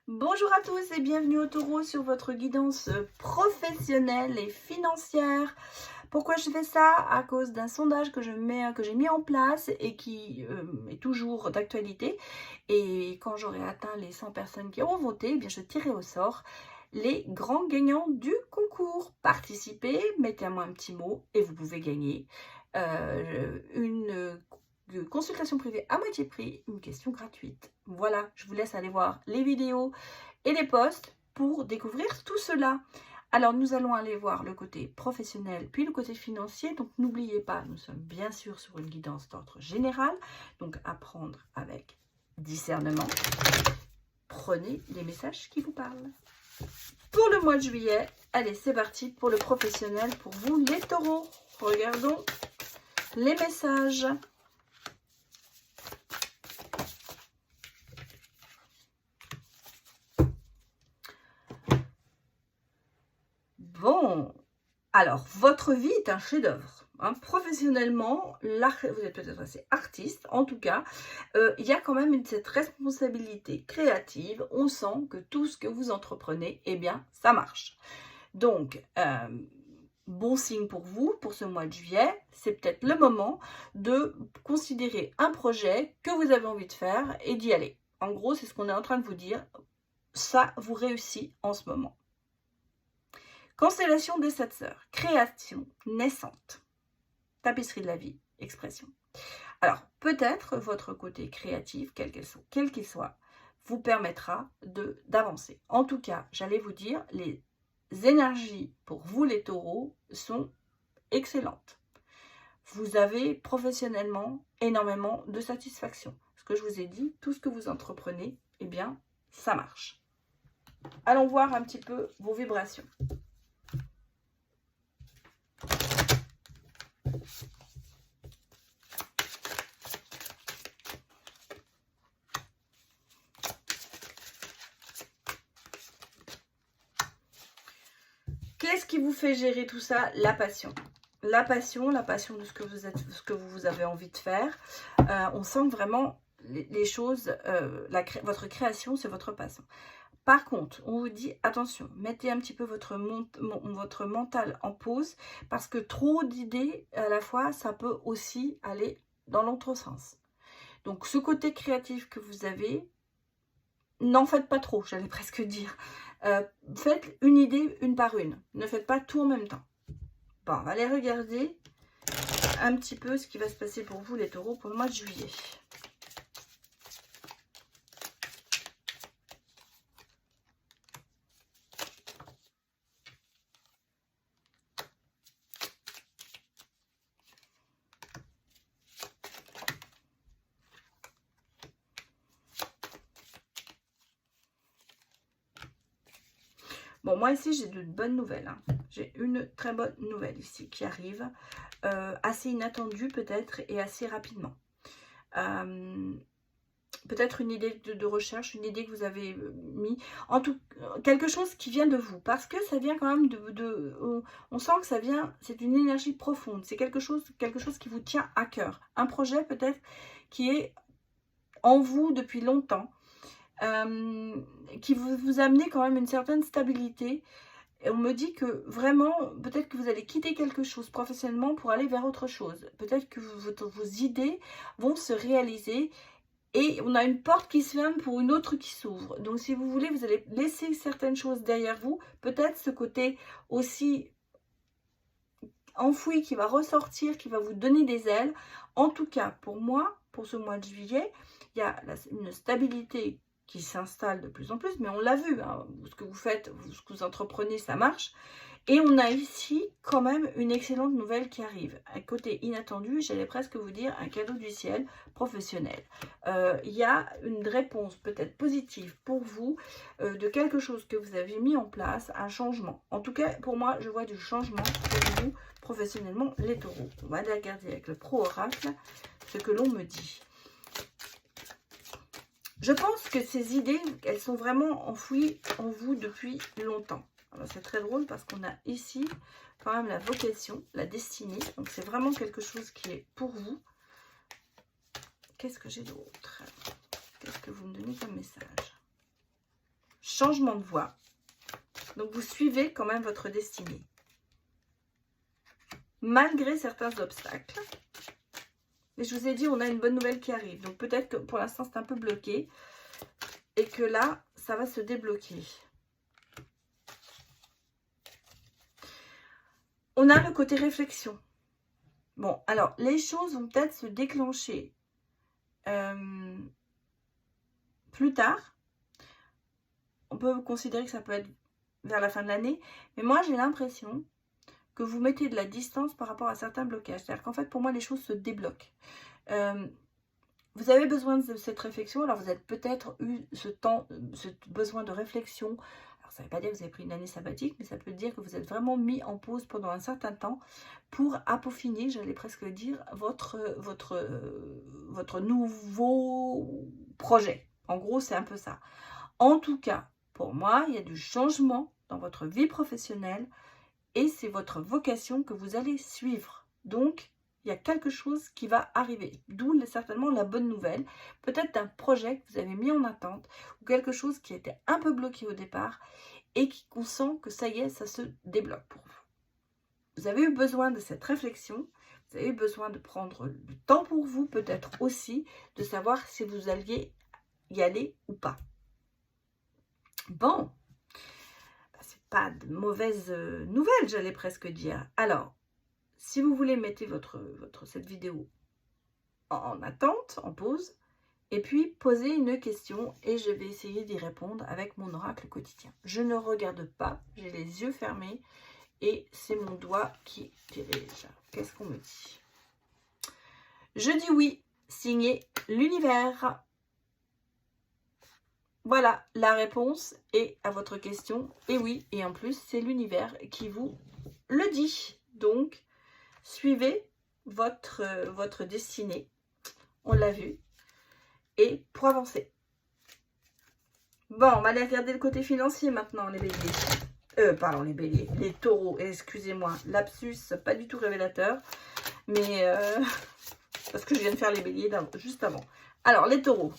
Bonjour à tous et bienvenue au Taureau sur votre guidance professionnelle et financière. Pourquoi je fais ça? À cause d'un sondage que j'ai mis en place et qui est toujours d'actualité. Et quand j'aurai atteint les 100 personnes qui auront voté, eh bien je tirerai au sort les grands gagnants du concours. Participez, mettez-moi un petit mot et vous pouvez gagner une consultation privée à moitié prix, une question gratuite. Voilà, je vous laisse aller voir les vidéos et les posts pour découvrir tout cela. Alors, nous allons aller voir le côté professionnel, puis le côté financier. Donc, n'oubliez pas, nous sommes bien sûr sur une guidance d'ordre général. Donc, apprendre avec discernement. Prenez les messages qui vous parlent. Pour le mois de juillet, allez, c'est parti pour le professionnel, pour vous les taureaux. Regardons les messages. Bon, alors, votre vie est un chef-d'œuvre. Hein. Professionnellement, vous êtes peut-être assez artiste, en tout cas, il y a quand même cette responsabilité créative. On sent que tout ce que vous entreprenez, eh bien, ça marche. Donc, bon signe pour vous, pour ce mois de juillet, c'est peut-être le moment de considérer un projet que vous avez envie de faire et d'y aller. En gros, c'est ce qu'on est en train de vous dire. Ça vous réussit en ce moment. Constellation des 7 sœurs, création naissante, tapisserie de la vie, expression. Alors, peut-être votre côté créatif, quel qu'il soit, vous permettra d'avancer. En tout cas, j'allais vous dire, les énergies pour vous les taureaux sont excellentes. Vous avez professionnellement énormément de satisfaction. Ce que je vous ai dit, tout ce que vous entreprenez, eh bien, ça marche. Allons voir un petit peu vos vibrations. Qu'est-ce qui vous fait gérer tout ça? La passion. La passion de ce que vous avez envie de faire. On sent vraiment les choses, votre création, c'est votre passion. Par contre, on vous dit, attention, mettez un petit peu votre mental en pause, parce que trop d'idées à la fois, ça peut aussi aller dans l'autre sens. Donc, ce côté créatif que vous avez, n'en faites pas trop, j'allais presque dire. Faites une idée une par une. Ne faites pas tout en même temps. Bon, on va aller regarder un petit peu ce qui va se passer pour vous, les taureaux, pour le mois de juillet. Bon, moi ici, j'ai de bonnes nouvelles. Hein. J'ai une très bonne nouvelle ici qui arrive, assez inattendue peut-être et assez rapidement. Peut-être une idée de recherche, une idée que vous avez mis, en tout quelque chose qui vient de vous, parce que ça vient quand même on sent que ça vient, c'est une énergie profonde, c'est quelque chose qui vous tient à cœur, un projet peut-être qui est en vous depuis longtemps, qui vous amener quand même une certaine stabilité. Et on me dit que vraiment, peut-être que vous allez quitter quelque chose professionnellement pour aller vers autre chose. Peut-être que vos idées vont se réaliser et on a une porte qui se ferme pour une autre qui s'ouvre. Donc, si vous voulez, vous allez laisser certaines choses derrière vous. Peut-être ce côté aussi enfoui qui va ressortir, qui va vous donner des ailes. En tout cas, pour moi, pour ce mois de juillet, il y a une stabilité qui s'installe de plus en plus, mais on l'a vu, hein, ce que vous faites, ce que vous entreprenez, ça marche. Et on a ici quand même une excellente nouvelle qui arrive. Un côté inattendu, j'allais presque vous dire un cadeau du ciel professionnel. Il y a une réponse peut-être positive pour vous de quelque chose que vous avez mis en place, un changement. En tout cas, pour moi, je vois du changement pour vous professionnellement, les taureaux. On va aller regarder avec le pro-oracle ce que l'on me dit. Je pense que ces idées, elles sont vraiment enfouies en vous depuis longtemps. C'est très drôle parce qu'on a ici quand même la vocation, la destinée. Donc c'est vraiment quelque chose qui est pour vous. Qu'est-ce que j'ai d'autre? Qu'est-ce que vous me donnez comme message? changement de voie. Donc, vous suivez quand même votre destinée. Malgré certains obstacles. Et je vous ai dit, on a une bonne nouvelle qui arrive. Donc, peut-être que pour l'instant, c'est un peu bloqué. Et que là, ça va se débloquer. On a le côté réflexion. Bon, alors, les choses vont peut-être se déclencher plus tard. On peut considérer que ça peut être vers la fin de l'année. Mais moi, j'ai l'impression que vous mettez de la distance par rapport à certains blocages. C'est-à-dire qu'en fait, pour moi, les choses se débloquent. Vous avez besoin de cette réflexion. Alors, vous avez peut-être eu ce besoin de réflexion. Alors, ça ne veut pas dire que vous avez pris une année sabbatique, mais ça peut dire que vous êtes vraiment mis en pause pendant un certain temps pour peaufiner, j'allais presque dire, votre nouveau projet. En gros, c'est un peu ça. En tout cas, pour moi, il y a du changement dans votre vie professionnelle et c'est votre vocation que vous allez suivre. Donc, il y a quelque chose qui va arriver, d'où certainement la bonne nouvelle, peut-être un projet que vous avez mis en attente, ou quelque chose qui était un peu bloqué au départ, et qu'on sent que ça y est, ça se débloque pour vous. Vous avez eu besoin de cette réflexion, vous avez eu besoin de prendre du temps pour vous, peut-être aussi, de savoir si vous alliez y aller ou pas. Bon, c'est pas de mauvaise nouvelle, j'allais presque dire. Alors, si vous voulez, mettez cette vidéo en attente, en pause, et puis posez une question et je vais essayer d'y répondre avec mon oracle quotidien. Je ne regarde pas, j'ai les yeux fermés et c'est mon doigt qui dirige. Qu'est-ce qu'on me dit? Je dis oui, signé l'univers. Voilà la réponse est à votre question. Et oui, et en plus, c'est l'univers qui vous le dit. Donc, suivez votre destinée, on l'a vu, et pour avancer. Bon, on va aller regarder le côté financier maintenant, les béliers. Pardon, les béliers, les taureaux, excusez-moi, lapsus, pas du tout révélateur, mais parce que je viens de faire les béliers juste avant. Alors, les taureaux,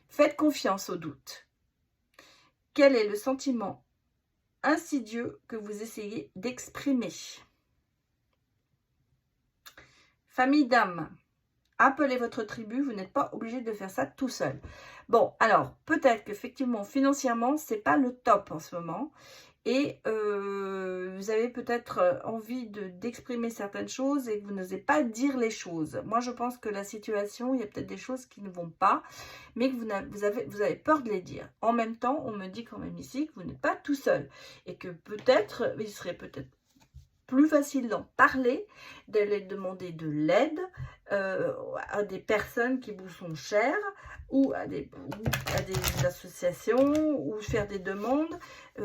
faites confiance au doute. Quel est le sentiment insidieux que vous essayez d'exprimer? Famille d'âme, appelez votre tribu, vous n'êtes pas obligé de faire ça tout seul. Bon, alors, peut-être qu'effectivement, financièrement, c'est pas le top en ce moment. Et vous avez peut-être envie d'exprimer certaines choses et que vous n'osez pas dire les choses. Moi, je pense que la situation, il y a peut-être des choses qui ne vont pas, mais que vous avez peur de les dire. En même temps, on me dit quand même ici que vous n'êtes pas tout seul. Et que peut-être, il serait peut-être plus facile d'en parler, d'aller demander de l'aide à des personnes qui vous sont chères ou à des associations ou faire des demandes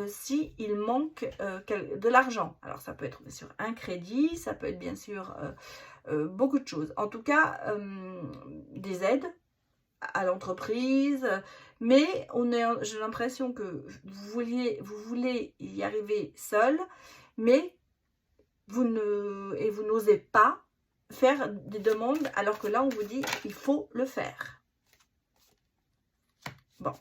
s'il manque de l'argent. Alors ça peut être bien sûr un crédit, ça peut être bien sûr beaucoup de choses. En tout cas, des aides à l'entreprise, mais j'ai l'impression que vous voulez y arriver seul, mais vous n'osez pas faire des demandes alors que là on vous dit il faut le faire. Bon,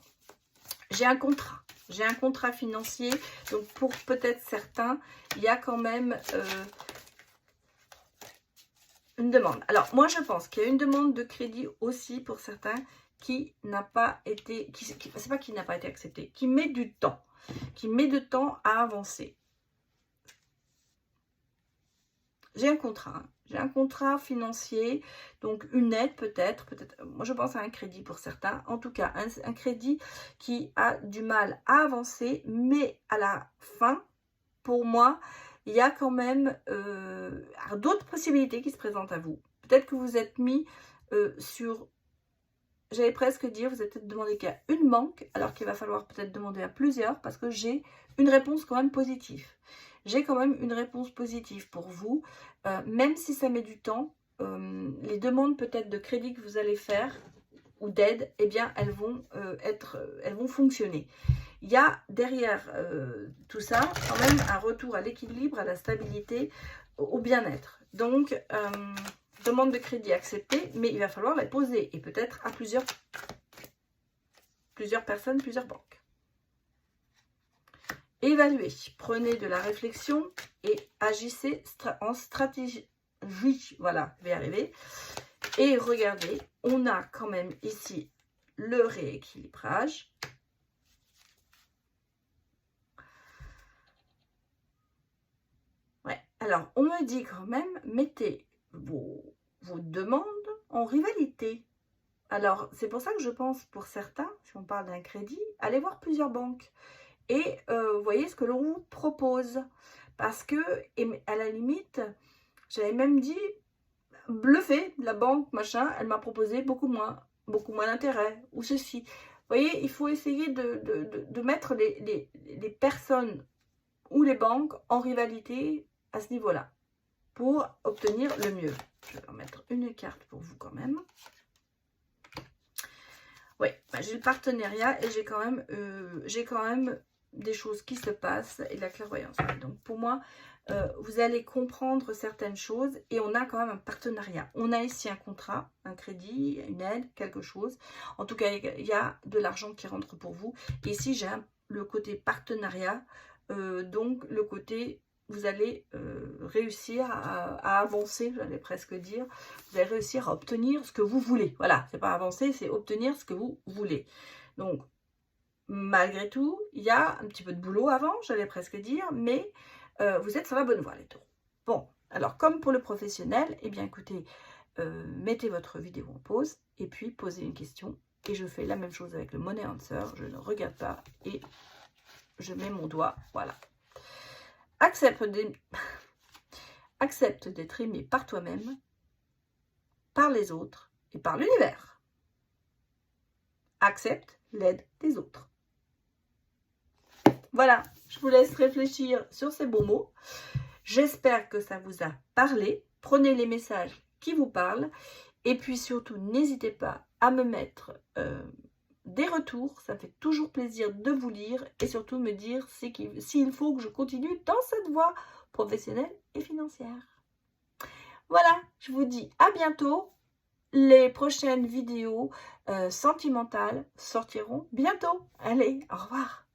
j'ai un contrat financier, donc pour peut-être certains il y a quand même une demande. Alors moi je pense qu'il y a une demande de crédit aussi pour certains qui n'a pas été, c'est pas qui n'a pas été accepté, qui met du temps à avancer. J'ai un contrat financier, donc une aide peut-être, moi je pense à un crédit pour certains, en tout cas un crédit qui a du mal à avancer, mais à la fin, pour moi, il y a quand même d'autres possibilités qui se présentent à vous. Peut-être que vous êtes mis sur, j'allais presque dire, vous êtes peut-être demandé qu'il y a une banque, alors qu'il va falloir peut-être demander à plusieurs, parce que j'ai une réponse quand même positive. J'ai quand même une réponse positive pour vous, même si ça met du temps. Les demandes peut-être de crédit que vous allez faire, ou d'aide, eh bien, elles vont fonctionner. Il y a derrière tout ça, quand même, un retour à l'équilibre, à la stabilité, au bien-être. Donc, demande de crédit acceptée, mais il va falloir la poser, et peut-être à plusieurs personnes, plusieurs banques. Évaluez, prenez de la réflexion et agissez en stratégie. Voilà, je vais y arriver. Et regardez, on a quand même ici le rééquilibrage. Ouais, alors on me dit quand même, mettez vos demandes en rivalité. Alors, c'est pour ça que je pense, pour certains, si on parle d'un crédit, allez voir plusieurs banques. Et voyez ce que l'on vous propose. Parce que, et à la limite, j'avais même dit, bluffé, la banque, machin, elle m'a proposé beaucoup moins d'intérêt, ou ceci. Vous voyez, il faut essayer de mettre les personnes ou les banques en rivalité à ce niveau-là, pour obtenir le mieux. Je vais en mettre une carte pour vous quand même. Oui, bah, j'ai le partenariat et j'ai quand même des choses qui se passent et de la clairvoyance. Donc pour moi, vous allez comprendre certaines choses et on a quand même un partenariat. On a ici un contrat, un crédit, une aide, quelque chose. En tout cas, il y a de l'argent qui rentre pour vous. Et ici, j'ai le côté partenariat, donc le côté... Vous allez réussir à avancer, j'allais presque dire. Vous allez réussir à obtenir ce que vous voulez. Voilà, c'est pas avancer, c'est obtenir ce que vous voulez. Donc, malgré tout, il y a un petit peu de boulot avant, j'allais presque dire, mais vous êtes sur la bonne voie, les taureaux. Bon, alors comme pour le professionnel, eh bien écoutez, mettez votre vidéo en pause et puis posez une question. Et je fais la même chose avec le Money Answer. Je ne regarde pas et je mets mon doigt, voilà. Accepte d'être aimé par toi-même, par les autres et par l'univers. Accepte l'aide des autres. Voilà, je vous laisse réfléchir sur ces beaux mots. J'espère que ça vous a parlé. Prenez les messages qui vous parlent. Et puis surtout, n'hésitez pas à me mettre des retours. Ça fait toujours plaisir de vous lire. Et surtout me dire s'il faut que je continue dans cette voie professionnelle et financière. Voilà, je vous dis à bientôt. Les prochaines vidéos sentimentales sortiront bientôt. Allez, au revoir.